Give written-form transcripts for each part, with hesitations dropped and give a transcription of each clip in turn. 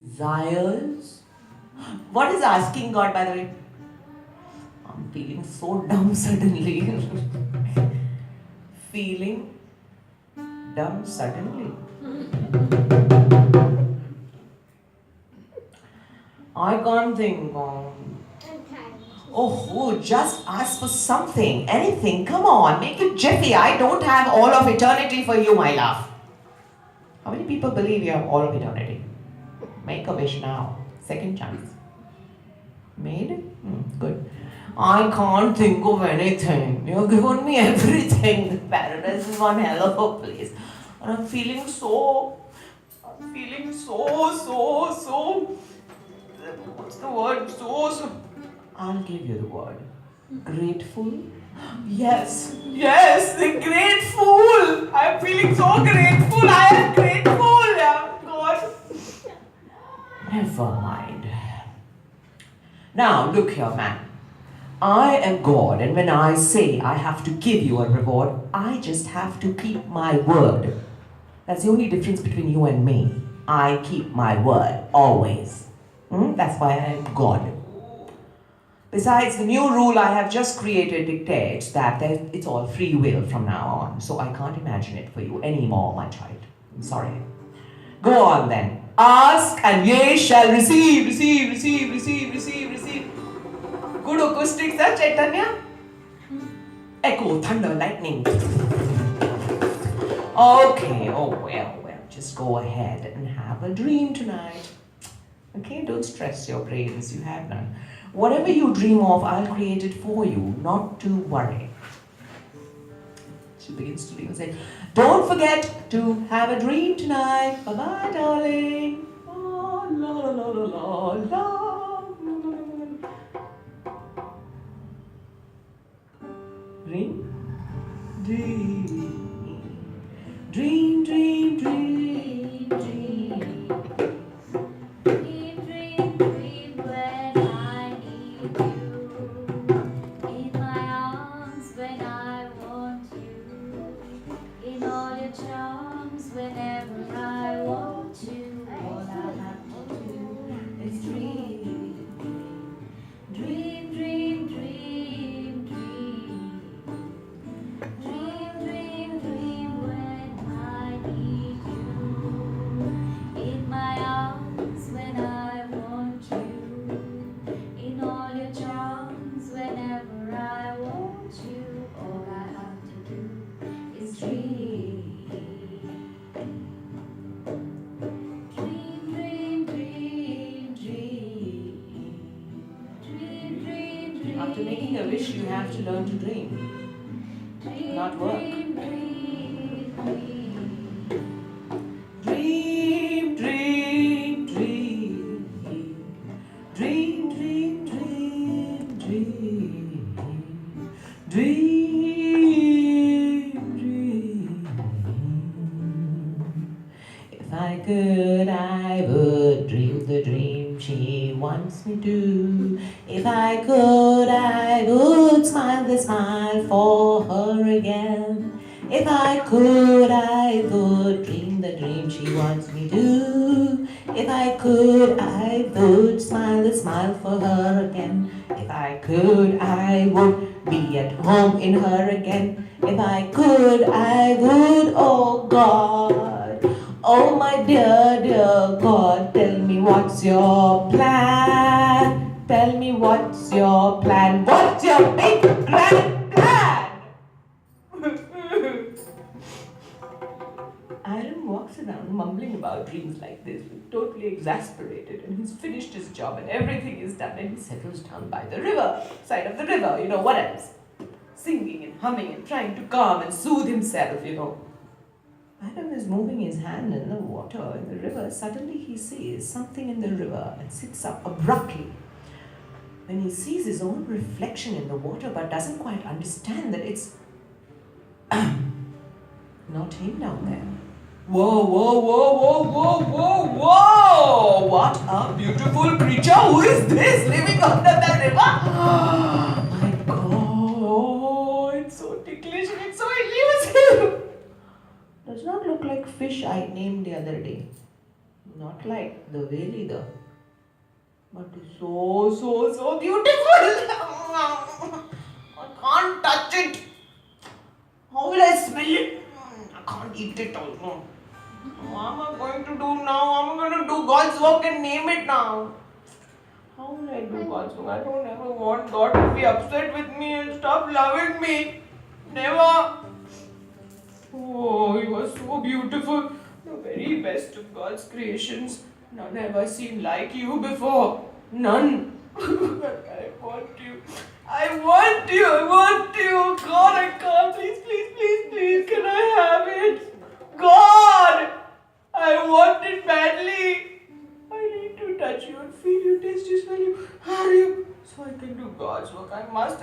desires. What is asking God, by the way? I'm feeling so dumb suddenly. Feeling dumb suddenly. I can't think. Oh, just ask for something, anything. Come on, make it jiffy. I don't have all of eternity for you, my love. How many people believe you have all of eternity? Make a wish now. Second chance. Made? Good. I can't think of anything. You've given me everything. Paradise is one hell of a place. And I'm feeling so, what's the word? So. I'll give you the word. Grateful? Yes, the grateful. I'm feeling so grateful. I am grateful. Yeah, God. Never mind. Now, look here, man. I am God, and when I say I have to give you a reward, I just have to keep my word. That's the only difference between you and me. I keep my word, always. That's why I am God. Besides, the new rule I have just created dictates that it's all free will from now on, so I can't imagine it for you anymore, my child. I'm sorry. Go on then. Ask and ye shall receive. Good acoustics, sir, Chaitanya? Echo, thunder, lightning. Okay, well, just go ahead and have a dream tonight. Okay, don't stress your brains, you have none. Whatever you dream of, I'll create it for you, not to worry. She begins to dream and says, don't forget to have a dream tonight. Bye-bye, darling. Oh, la, la, la, la, la. Dream? Dream, dream, dream, dream. Whenever I want you, all I have to do is dream, dream, dream, dream, dream, dream, dream, dream. When I need you in my arms, when I want you in all your charms. Whenever I want you, all I have to do is dream. After making a wish, you have to learn to dream, not work. Dream, dream, dream, dream, dream, dream, dream, dream. If I could, I would dream the dream she wants me to. If I could, I would smile the smile for her again. If I could, I would dream the dream she wants me to. If I could, I would smile the smile for her again. If I could, I would be at home in her again. If I could, I would, oh God. Oh my dear, dear God, tell me what's your plan? Tell me what's your plan? What's your big grand plan? Aaron walks around mumbling about dreams like this, totally exasperated, and he's finished his job and everything is done, and he settles down by the river, side of the river, what else? Singing and humming and trying to calm and soothe himself, Adam is moving his hand in the water, in the river. Suddenly he sees something in the river and sits up abruptly. When he sees his own reflection in the water but doesn't quite understand that it's not him down there. Whoa, whoa, whoa, whoa, whoa, whoa, whoa! What a beautiful creature! Who is this living under the river? My God, it's so ticklish and it's so elusive. Does not look like fish I named the other day. Not like the way leader, but so beautiful. I can't touch it. How will I smell it? I can't eat it also. What am I going to do now? I'm going to do God's work and name it now. How will I do God's work? I don't ever want God to be upset with me and stop loving me. Never. Oh, you are so beautiful. The very best of God's creations. None ever seen like you before. None. I want you. I want you. I want you. God, I can't. Please, please, please, please. Can I have it? God! I want it badly. I need to touch you and feel you, taste you, smell you, hear you. So I can do God's work. I must.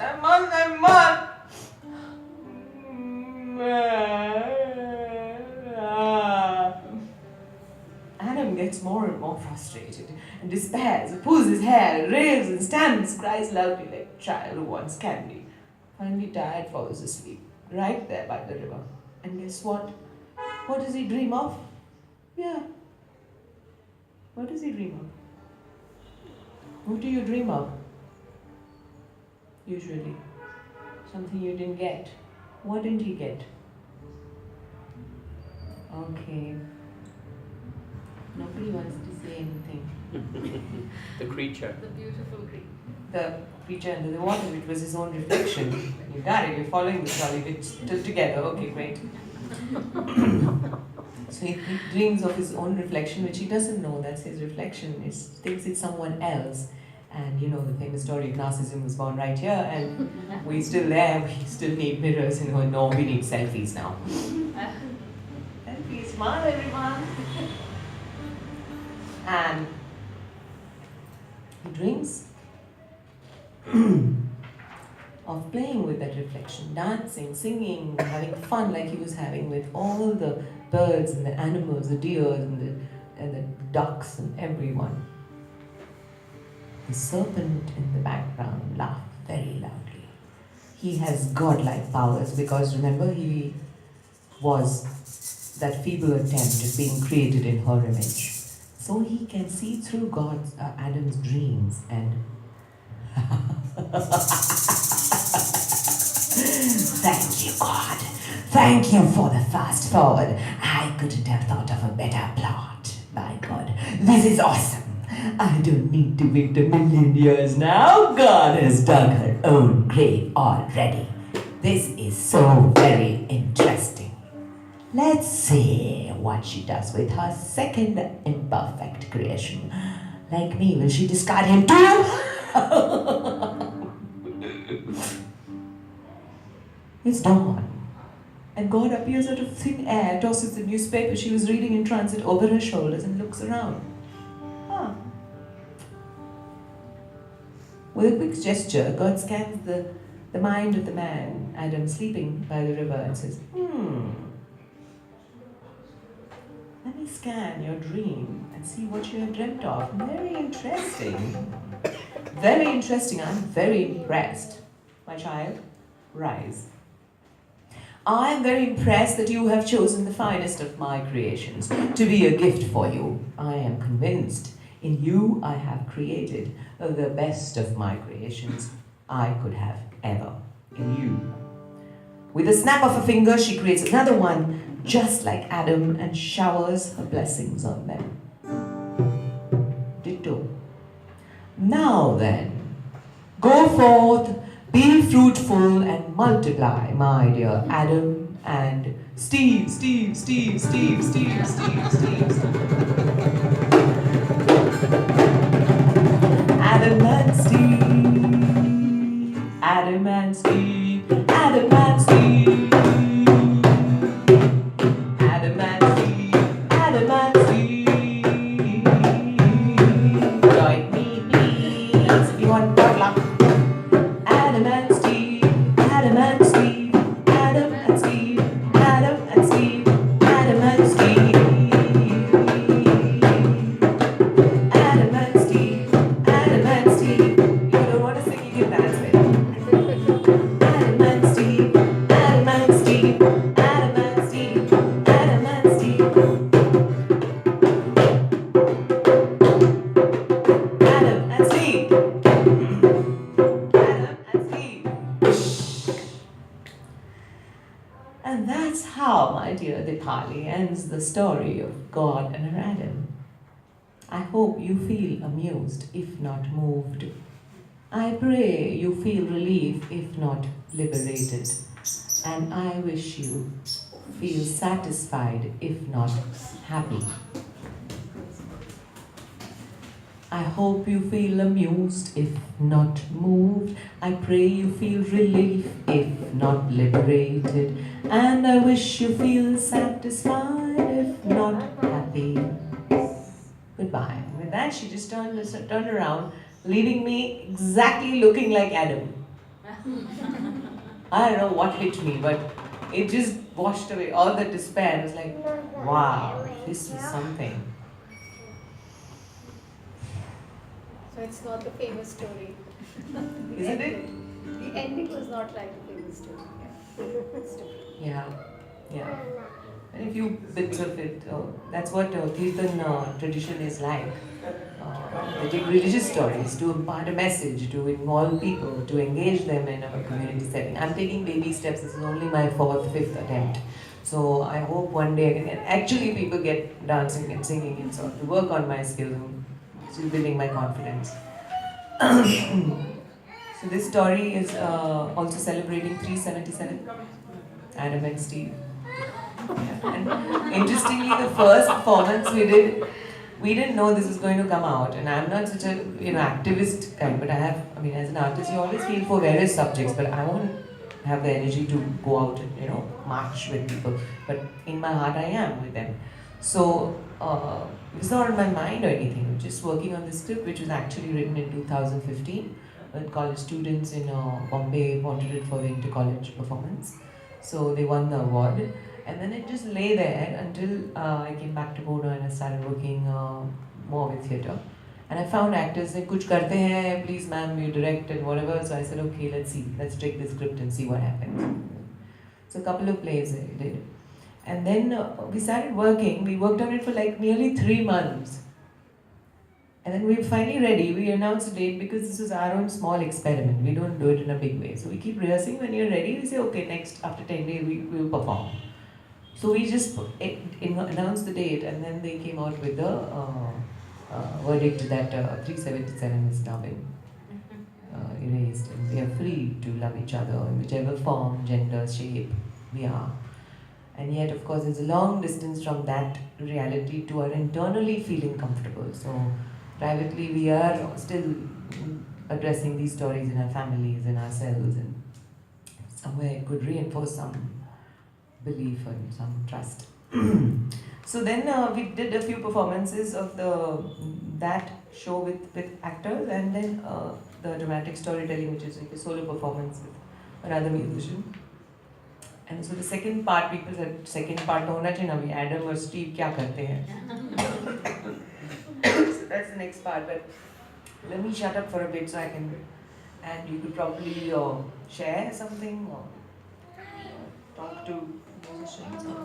Adam gets more and more frustrated and despairs, pulls his hair, raves and stands, cries loudly like a child who wants candy. Finally tired, falls asleep, right there by the river. And guess what? What does he dream of? Yeah. What does he dream of? What do you dream of? Usually. Something you didn't get. What didn't he get? Okay. Nobody wants to say anything. The creature. The beautiful creature. The creature under the water, which was his own reflection. You got it, you're following the story, it's still together. Okay, great. So he dreams of his own reflection, which he doesn't know that's his reflection. He thinks it's someone else. And you know the famous story of narcissism was born right here, and we're still there. We still need mirrors, and no, we need selfies now. Selfies, smile everyone. And he dreams of playing with that reflection, dancing, singing, having fun like he was having with all the birds and the animals, the deers and the ducks and everyone. The serpent in the background laughed very loudly. He has godlike powers because remember he was that feeble attempt of being created in her image. So he can see through Adam's dreams and thank you, God. Thank you for the fast forward. I couldn't have thought of a better plot. By God, this is awesome. I don't need to wait a million years now. God has dug her own grave already. This is so very interesting. Let's see what she does with her second imperfect creation. Like me, will she discard him too? It's dawn. And God appears out of thin air, tosses the newspaper she was reading in transit over her shoulders and looks around. With a quick gesture, God scans the mind of the man, Adam, sleeping by the river and says, let me scan your dream and see what you have dreamt of. Very interesting. Very interesting. I'm very impressed. My child, rise. I am very impressed that you have chosen the finest of my creations to be a gift for you. I am convinced in you I have created the best of my creations I could have ever in you. With a snap of a finger, she creates another one just like Adam and showers her blessings on them. Ditto. Now then, go forth, be fruitful and multiply, my dear Adam and Steve. Adam and Steve, Adam and Steve, Adam and Steve, Adam and Steve, Adam and Steve. Join me, please, if you want potluck. Adam and Steve, Adam and Steve, Adam and Steve, Adam and Steve, Adam and Steve. ends the story of God and her Adam. I hope you feel amused, if not moved. I pray you feel relief, if not liberated. And I wish you feel satisfied, if not happy. I hope you feel amused, if not moved. I pray you feel relief, if not liberated. And I wish you feel satisfied, if not happy. Goodbye. With that, she just turned around, leaving me exactly looking like Adam. I don't know what hit me, but it just washed away all the despair. It was like, wow, this is something. So it's not the famous story. Isn't it? The ending was not like the famous story. It's different. Yeah, yeah. And a few bits of it. That's what Kirtan tradition is like. They take religious stories to impart a message, to involve people, to engage them in a community setting. I'm taking baby steps. This is only my fourth, fifth attempt. So I hope one day I can actually people get dancing and singing and so to work on my skills and still building my confidence. So this story is also celebrating 377, Adam and Steve. And interestingly, the first performance we didn't know this was going to come out. And I'm not such a activist kind, but as an artist, you always feel for various subjects, but I won't have the energy to go out and march with people. But in my heart, I am with them. So it's not on my mind or anything. I'm just working on this script, which was actually written in 2015. When college students in Bombay wanted it for the inter-college performance. So they won the award. And then it just lay there until I came back to Pune and I started working more with theatre. And I found actors said, "Kuch karte hai, please ma'am, you direct and whatever." So I said, "Okay, let's see. Let's take the script and see what happens." So a couple of plays I did. And then we started working. We worked on it for like nearly 3 months. And then we were finally ready. We announced a date because this was our own small experiment. We don't do it in a big way. So we keep rehearsing. When you're ready, we say, "Okay, next, after 10 days, we will perform." So we just announced the date, and then they came out with the verdict that 377 is now been erased, and we are free to love each other in whichever form, gender, shape we are. And yet, of course, there's a long distance from that reality to our internally feeling comfortable. So privately, we are still addressing these stories in our families, in ourselves, and somewhere it could reinforce some belief and some trust. So then we did a few performances of that show with actors, and then the dramatic storytelling, which is like a solo performance with another musician. And so the second part, people said, second part hona chahiye na, we Adam or Steve kya karte hain? So that's the next part, but let me shut up for a bit so I can, and you could probably share something or talk to musicians or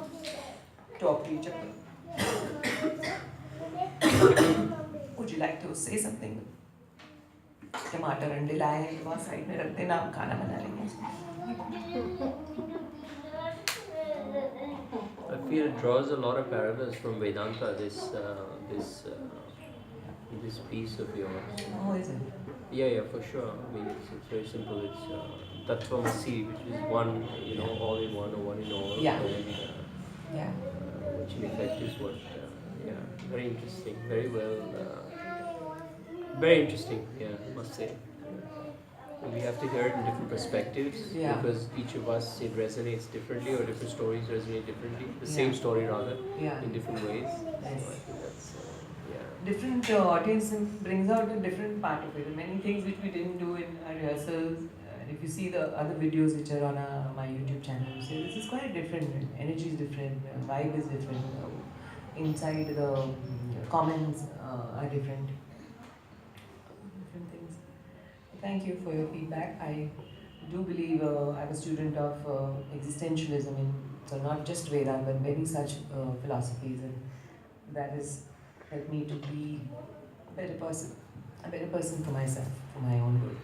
talk to each other. Would you like to say something? टमाटर अंडे लाए हैं, वहाँ side में रख देना, हम खाना बना लेंगे. I feel it draws a lot of parallels from Vedanta, this piece of yours. Oh, is it? Yeah, for sure. I mean, it's very simple. It's Tattvamasi, which is one, all in one or one in all. Yeah. And, which in effect is what, very interesting, very well, very interesting, I must say. And we have to hear it in different perspectives, because each of us, it resonates differently, or different stories resonate differently. The same story rather, in different ways. Yes. So I think that's, Different audience brings out a different part of it. Many things which we didn't do in our rehearsals. And if you see the other videos which are on my YouTube channel, you say this is quite different. Energy is different, vibe is different. Inside the comments are different. Different things. Thank you for your feedback. I do believe I'm a student of existentialism, so not just Vedanta, but many such philosophies, and that has helped me to be a better person for myself, for my own good.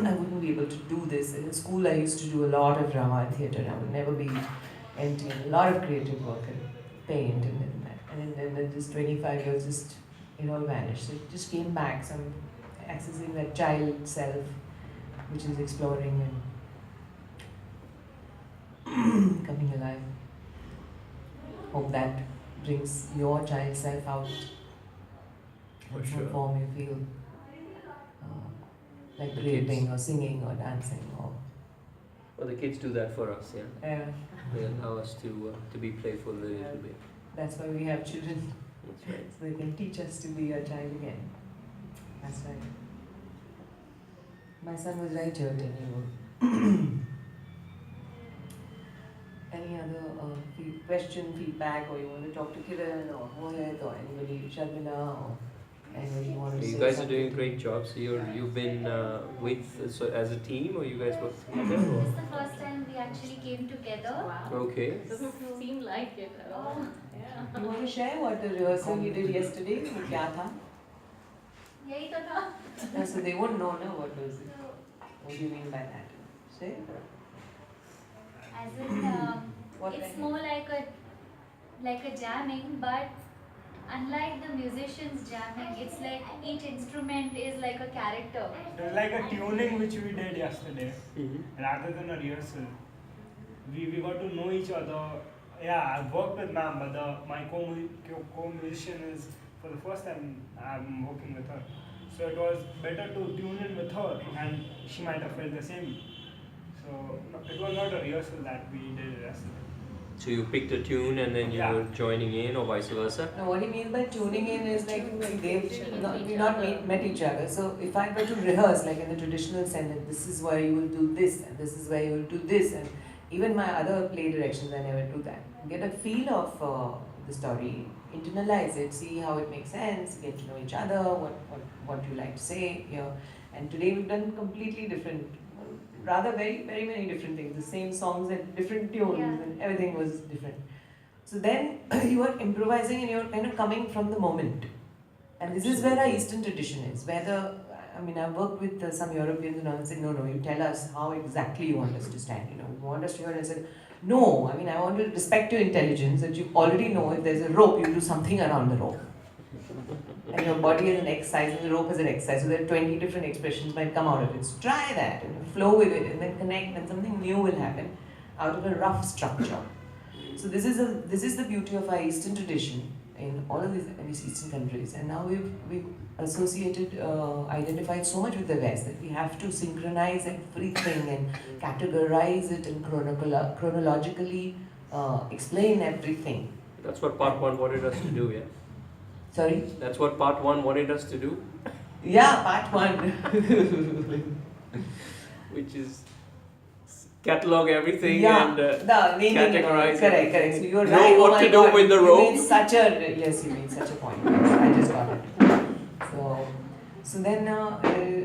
I wouldn't be able to do this. In school, I used to do a lot of drama and theatre. I would never be empty, and a lot of creative work. And paint, and then just 25 years just it all vanished. So it just came back, some accessing that child self, which is exploring and coming alive. Hope that brings your child self out For in sure. some form you feel like The creating kids. or singing or dancing or Well, the kids do that for us, yeah. yeah. They allow us to be playful a little bit. That's why we have children, That's right. so they can teach us to be a child again. That's right. My son was right here 10 years old. Any other question, feedback, or you want to talk to Kiran or Mohit or anybody, Sharmila or anybody you want to say You guys are something doing a to? great job. So you've been with so as a team, or you guys work together? This Or? is the first time we actually came together. Okay. Doesn't seem like it at all. Yeah. You want to share what the rehearsal you did yesterday? वो क्या था? यही तो था. No, so they won't know, no, what was it? What do you mean by that? Say? As in, What it's kind more like a jamming, but unlike the musicians jamming, it's like each instrument is like a character. It was like a tuning which we did yesterday, Mm-hmm. rather than a rehearsal. We got to know each other. Yeah, I've worked with ma'am, but my co-musician is for the first time I'm working with her. So it was better to tune in with her, and she might have felt the same. So it was not a rehearsal that we did yesterday. So you picked a tune and then you Yeah. were joining in, or vice versa. No, what he means by tuning in is like we not met each other. So if I were to rehearse, like in the traditional sense, that this is where you will do this, and this is where you will do this, and even my other play directions, I never do that. Get a feel of the story, internalize it, see how it makes sense, get to know each other, what you like to say, you know. And today we've done completely different, rather very many different things. The same songs and different tunes, Yeah. and everything was different. So then you are improvising and you're kind of coming from the moment. And this is where our Eastern tradition is. I've worked with some Europeans and all said, no, you tell us how exactly you want us to stand. You want us to hear, and I said, no, I want to respect your intelligence that you already know if there's a rope, you do something around the rope. And your body has an X size and the rope has an X size. So there are 20 different expressions might come out of it. So try that and flow with it and then connect and something new will happen out of a rough structure. So this is the beauty of our Eastern tradition in all of these Eastern countries. And now we've associated, identified so much with the West that we have to synchronize everything and categorize it and chronologically explain everything. That's what part one wanted us to do, yeah. Sorry? That's what part one wanted us to do, Yeah, part one. which is catalog everything Yeah, and the naming and all. categorize Correct, everything. correct. So you're Know right. what oh my to do God. with the You rope. made such a you made such a point. Yes, I just got it. So then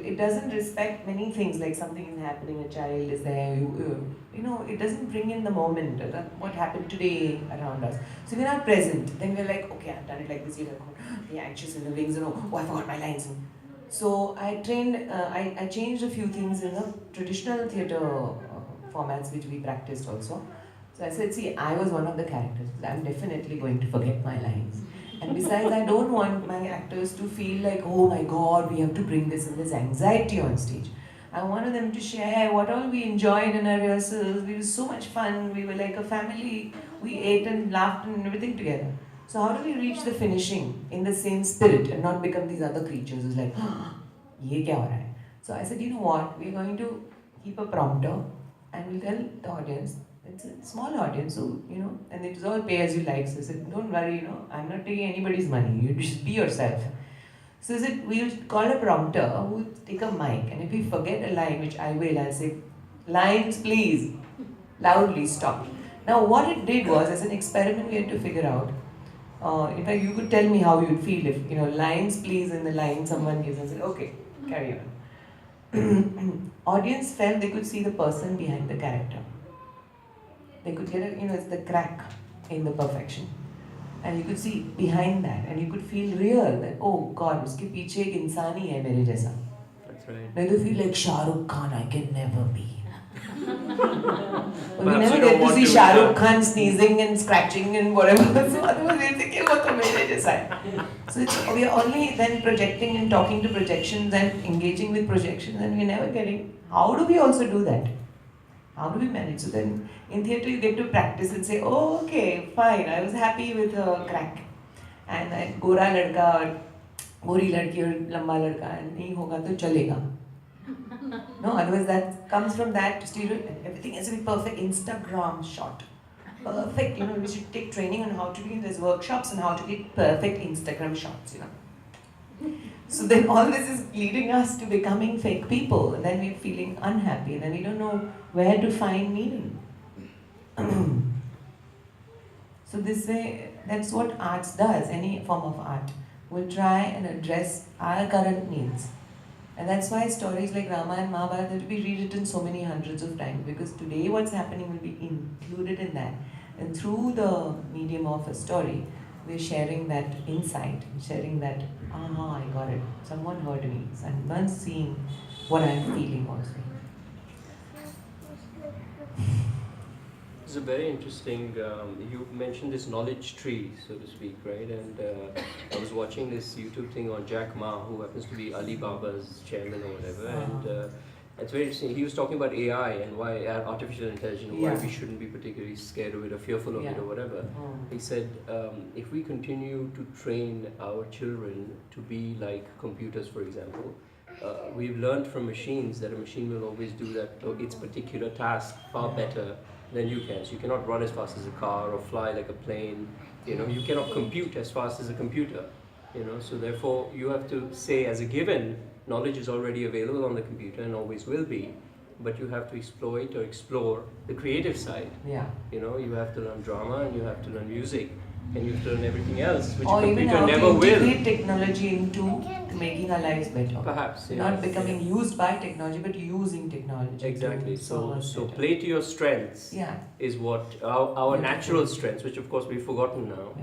it doesn't respect many things, like something is happening, a child is there. It doesn't bring in the moment. What happened today around us. So we're not present. Then we're like, okay, I've done it like this. You're like, anxious in the wings, and I forgot my lines. So I trained. I changed a few things in the traditional theatre formats which we practiced also. So I said, see, I was one of the characters. I'm definitely going to forget my lines. And besides, I don't want my actors to feel like, oh my God, we have to bring this and this anxiety on stage. I wanted them to share what all we enjoyed in our rehearsals. We were so much fun. We were like a family. We ate and laughed and everything together. So how do we reach the finishing in the same spirit and not become these other creatures who's like, ye kya ho raha hai? So I said, you know what, we're going to keep a prompter and we'll tell the audience, it's a small audience, so, and it's all pay as you like. So I said, don't worry, I'm not taking anybody's money, you just be yourself. So I said, we'll call a prompter who will take a mic, and if we forget a line, which I will, I'll say, lines please, loudly stop. Now what it did was, as an experiment we had to figure out, in fact you could tell me how you'd feel if, lines please in the line someone gives, I said, okay, carry on. Audience felt they could see the person behind the character. They could get it's the crack in the perfection. And you could see behind that, and you could feel real that, oh God, uske piche ek insaan hi hai mere jaisa. That's right. Like you feel like Shah Rukh Khan, I can never be. We Perhaps never you get don't to want see to, Shah Rukh Khan sneezing and scratching and whatever. So otherwise we're thinking about the marriage side. So we are only then projecting and talking to projections and engaging with projections, and we're never getting, how do we also do that? How do we manage? So then in theatre you get to practice and say, oh okay, fine, I was happy with a crack. And then गोरा लड़का और गोरी लड़की और लंबा लड़का नहीं होगा तो चलेगा. No, otherwise that comes from that stereotype. Everything has to be perfect Instagram shot. Perfect, we should take training on how to do these workshops and how to get perfect Instagram shots, So then all this is leading us to becoming fake people, and then we're feeling unhappy, and then we don't know where to find meaning. So this way, that's what arts does, any form of art will try and address our current needs. And that's why stories like Rama and Mahabharata have to be rewritten so many hundreds of times, because today what's happening will be included in that. And through the medium of a story, we're sharing that insight, sharing that, I got it. Someone heard me. Someone's seeing what I'm feeling also. It's a very interesting, you mentioned this knowledge tree, so to speak, right? And I was watching this YouTube thing on Jack Ma, who happens to be Alibaba's chairman or whatever, and it's very interesting. He was talking about AI and why artificial intelligence, why we shouldn't be particularly scared of it or fearful of it or whatever. He said, if we continue to train our children to be like computers, for example, we've learned from machines that a machine will always do its particular task far better than you can. So you cannot run as fast as a car or fly like a plane. You cannot compute as fast as a computer. So therefore you have to say as a given, knowledge is already available on the computer and always will be, but you have to exploit or explore the creative side. You have to learn drama and you have to learn music and you have to learn everything else, which a computer never will. Or even how to integrate technology into making our lives better. Perhaps, not becoming used by technology, but using technology. Exactly. So play to your strengths is what our natural strengths, which of course we've forgotten now.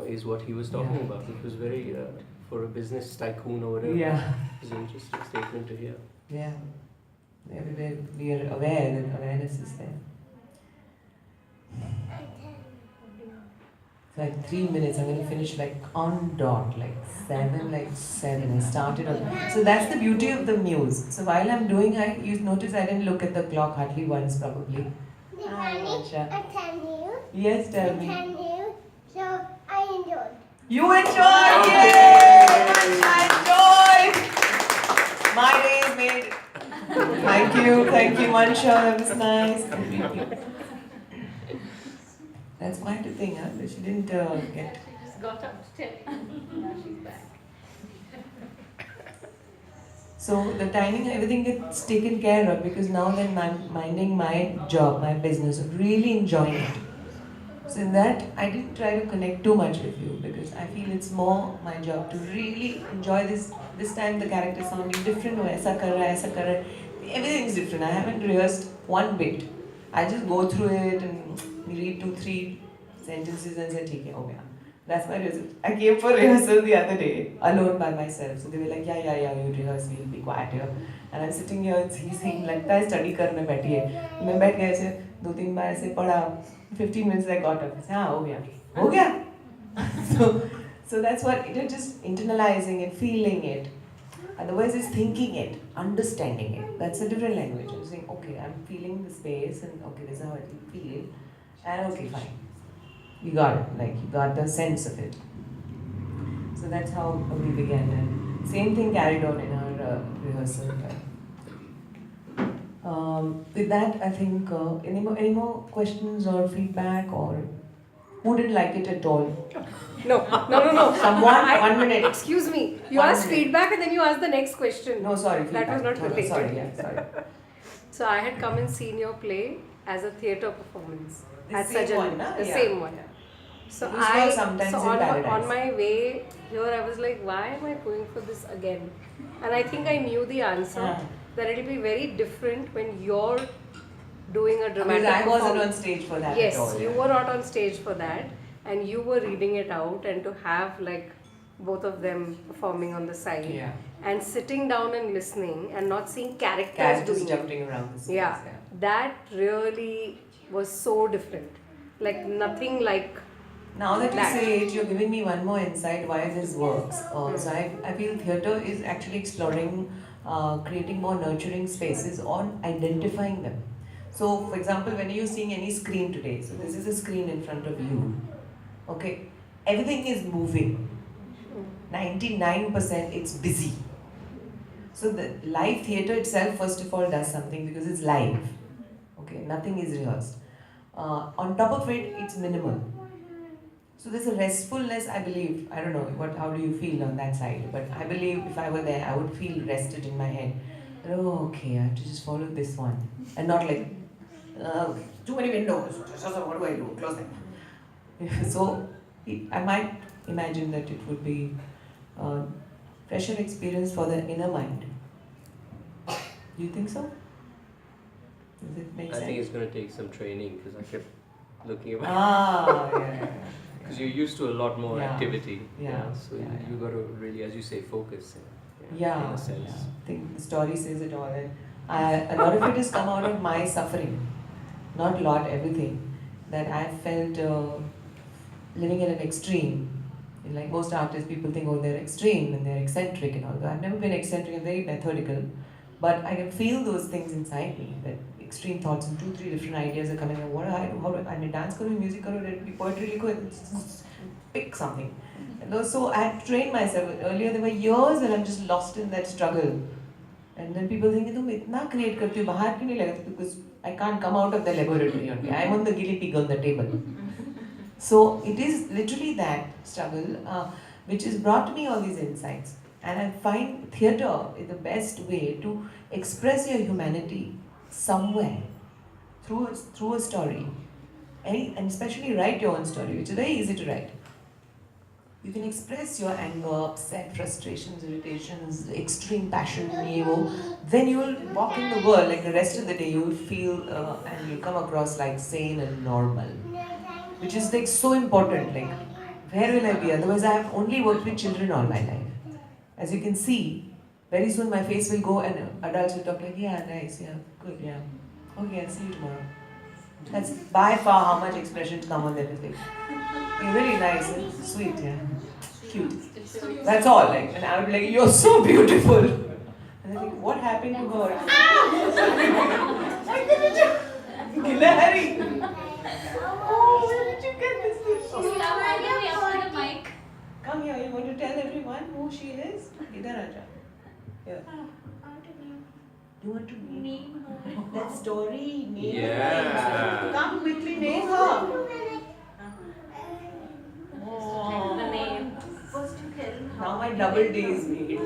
Is what he was talking about. It was very for a business tycoon or whatever. It was an interesting statement to hear. Everywhere we are aware that awareness is there. So like 3 minutes, I'm going to finish like on dot, like 7. I started on. So that's the beauty of the muse. So while I'm doing, you notice I didn't look at the clock hardly once probably. I tell you. Yes, tell me. Tell you. So I enjoyed. You enjoyed! Yay! I enjoyed! My day is made. Thank you, Mansha. That was nice. That's quite a thing, huh? That she didn't get. She just got up to tell you. Now she's back. So the timing, everything gets taken care of, because now then I'm minding my job, my business, really enjoying it. So in that, I didn't try to connect too much with you, because I feel it's more my job to really enjoy this. This time the character sounding different. Aisa kar raha. Everything's different. I haven't rehearsed one bit. I just go through it and read 2-3 sentences and say, "Okay, ho gaya." That's my rehearsal. I came for rehearsal the other day, alone by myself. So they were like, yeah, you rehearse, we'll be quiet here. And I'm sitting here, he's saying, लगता है study करने बैठी है. मैं बैठ गया ऐसे 2-3 बार ऐसे पढ़ा. 15 minutes I got up. I said, हो गया. So that's what, just internalizing it, feeling it. Otherwise it's thinking it, understanding it. That's a different language. I'm saying, okay, I'm feeling the space and okay, this is how I feel. And okay, fine. You got it, you got the sense of it. So that's how we began. And same thing carried on in our rehearsal. With that, I think, any more questions or feedback, or who didn't like it at all? No. Someone, 1 minute. Excuse me. You asked feedback and then you asked the next question. No, sorry, feedback. That was not related. Sorry. So I had come and seen your play as a theatre performance. The same one, na? The same one. So on my way here, I was like, why am I going for this again? And I think I knew the answer, that it will be very different when you're doing a dramatic performance. I wasn't on stage for that at all. Yes, you were not on stage for that, and you were reading it out, and to have both of them performing on the side, Yeah. and sitting down and listening and not seeing characters Characters doing it. jumping around the stage. Yeah, that really was so different. Like nothing like. Now that you That. say it, you're giving me one more insight why this works. So I feel theatre is actually exploring, creating more nurturing spaces on identifying them. So, for example, when you're seeing any screen today, so this is a screen in front of you, okay? Everything is moving. 99% it's busy. So the live theatre itself, first of all, does something because it's live. Okay, nothing is rehearsed. On top of it, it's minimal. So there's a restfulness, I believe. I don't know how do you feel on that side, but I believe if I were there, I would feel rested in my head. Oh, okay, I have to just follow this one, and not like too many windows. So what do I do? Close them. So I might imagine that it would be a fresher experience for the inner mind. Do you think so? Does it make I sense? think it's going to take some training because I kept looking at Yeah. because you're used to a lot more Yeah. activity. Yeah. So Yeah, you got to really, as you say, focus. In Yeah, a sense. I think the story says it all. And a lot of it has come out of my suffering. Not a lot, everything. That I've felt living in an extreme. Like most artists, people think, oh, they're extreme and they're eccentric and all that. I've never been eccentric, I'm very methodical. But I can feel those things inside me, that extreme thoughts and 2-3 different ideas are coming. And what do I do? How do I dance? Karo, music? Karo, poetry? Pick something. And so I had trained myself. Earlier there were years when I'm just lost in that struggle. And then people think, तुम इतना create करती हो बाहर क्यों नहीं लगाती? Because I can't come out of the laboratory only. I'm on the guinea pig on the table. So it is literally that struggle which has brought me all these insights. And I find theatre is the best way to express your humanity somewhere through a story. And especially write your own story, which is very easy to write. You can express your anger, upset, frustrations, irritations, extreme passion, then you will walk in the world like the rest of the day. You will feel and you'll come across like sane and normal, which is like so important. Like, where will I be? Otherwise, I have only worked with children all my life. As you can see, very soon my face will go and adults will talk like, yeah, nice, yeah, good, yeah. Okay, I'll see you tomorrow. That's by far how much expressions come on their face. You're really nice and sweet, yeah. Cute. That's all, like, and I would be like, you're so beautiful. And I think, what happened to her? Gilahari! Oh, where did you get this thing? Come here, you want to tell everyone who she is? Idhar aaja. Here. You want to name her? That story, name her. Yeah. Come quickly, name her. Now my double day is made.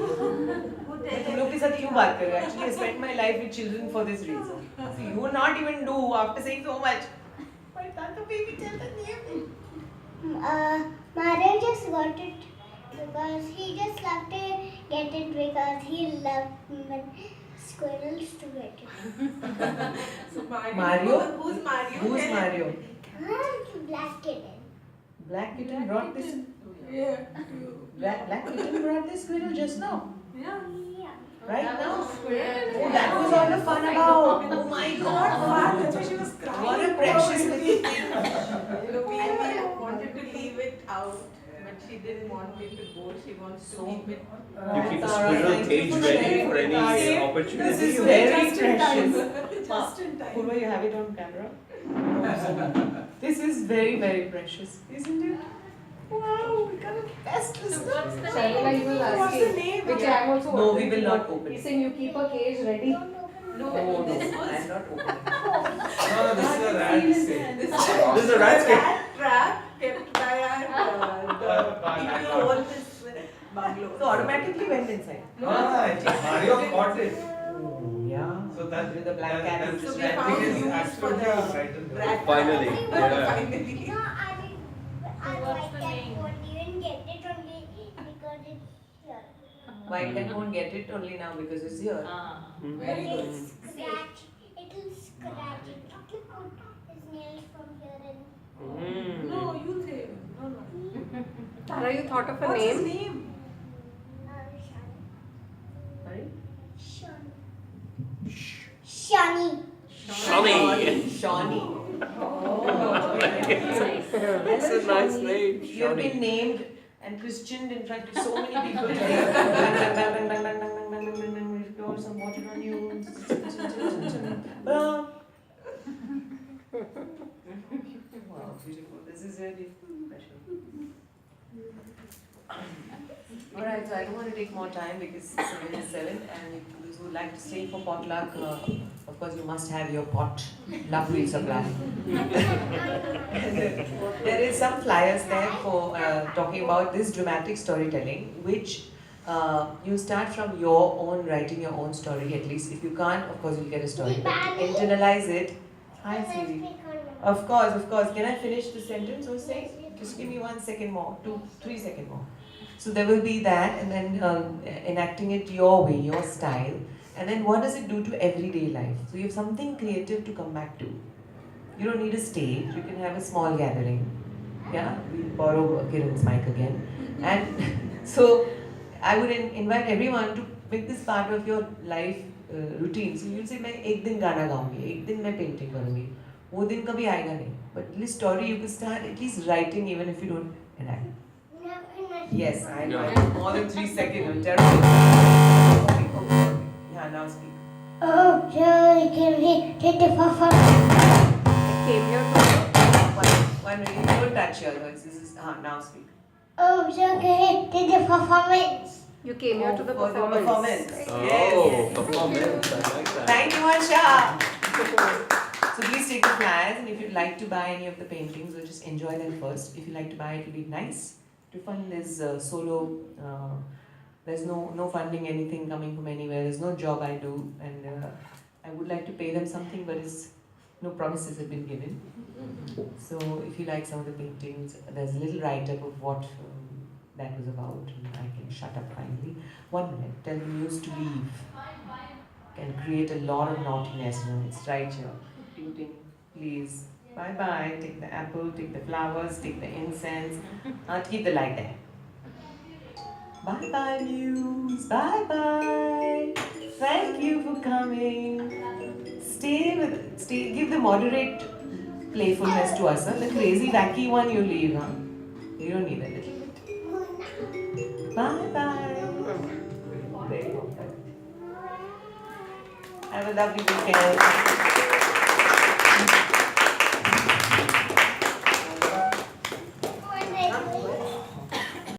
मैं तुम लोग के साथ क्यों बात कर रहे हो? Actually, I spent my life with children for this reason. So you will not even do after saying so much. Why can't the baby tell the name? Mario just got it because he just loved to get it because he loved squirrels to get it. So Mario? Who's Mario? Who's Mario? Black kitten. Black kitten brought this. Yeah. Black kitten brought this squirrel just now. Yeah. Right now. Squirrel. Oh, that was all the fun about. Oh my God. That's why she was crying. What a precious little thing. Lopi wanted to leave it out, but she didn't want it to go. She wants to keep it. You keep a squirrel cage ready for any opportunity. This is very Just in time. precious. Just in time. Purva, you have it on camera? This is very, very precious, isn't it? Wow, we got a best listener. Sharmila, you will ask What's the him, name? which I am also No, we wondering. will not open He's it. saying you keep a cage ready. No, Oh, no, this I was. am not opening. No, this is a rat cage. This is a rat cage. trap kept by the people who own this bungalow. So automatically went inside. Mario caught it. Oh, yeah. So that With the black cat. that So we rat found cage is use for absolutely the frightened. rat Finally, trap. yeah. Finally. No, I white cat won't even get it only because it's here. White cat won't get it only now because it's here. Very good. It'll scratch it. It'll put his nails from here and No, you say. No. Tara, you thought of a What's his name? name? Shani. Shawnee. Shawnee. That's a nice name. You've been Shawnee. named and christened in front of so many people today. Bang, bang, bang, bang, bang, bang, bang, bang, bang, bang, bang. We've poured some water on you. Wow, beautiful. This is really special. Alright, so I don't want to take more time because it's 7:07 and those who would like to stay for potluck, of course you must have your pot. Luck will supply. There is some flyers there for talking about this dramatic storytelling, which you start from your own, writing your own story at least. If you can't, of course you'll get a story. But to internalize it, hi Siri. Of course. Can I finish the sentence or say? Just give me 1 second more, 3 seconds more. So there will be that, and then enacting it your way, your style. And then what does it do to everyday life? So you have something creative to come back to. You don't need a stage, you can have a small gathering. Yeah, we'll borrow Kiran's mic again. And so I would invite everyone to make this part of your life routine. So you'll say, मैं एक दिन गाना गाऊंगी, एक दिन मैं painting करूंगी. वो दिन कभी आएगा नहीं. But at least story you can start at least writing even if you don't enact. Yes, I know. More than 3 seconds. I'm terrible. Okay. Yeah, now speak. Oh, Joey, can we take the performance? I came here to. One minute. Don't touch your words. This is now speak. Oh, Joey, can we take the performance? You came here to the For performance. Oh, Yes. performance. I like that. Thank you, Ansha. So please take the flyers, and if you'd like to buy any of the paintings, or just enjoy them first. If you like to buy, it'll be nice. To fund this solo, there's no funding, anything coming from anywhere. There's no job I do, and I would like to pay them something, but no promises have been given. So if you like some of the paintings, there's a little write-up of what that was about, and I can shut up finally. 1 minute. Tell the muse to leave. Can create a lot of naughtiness. It's right here. Painting, please. Bye-bye. Take the apple, take the flowers, take the incense. Keep the light there. Bye-bye, muse. Bye-bye. Thank you for coming. Give the moderate playfulness to us. Huh? The crazy, wacky one you leave. Huh? You don't need a little bit. Bye-bye. Have a lovely weekend.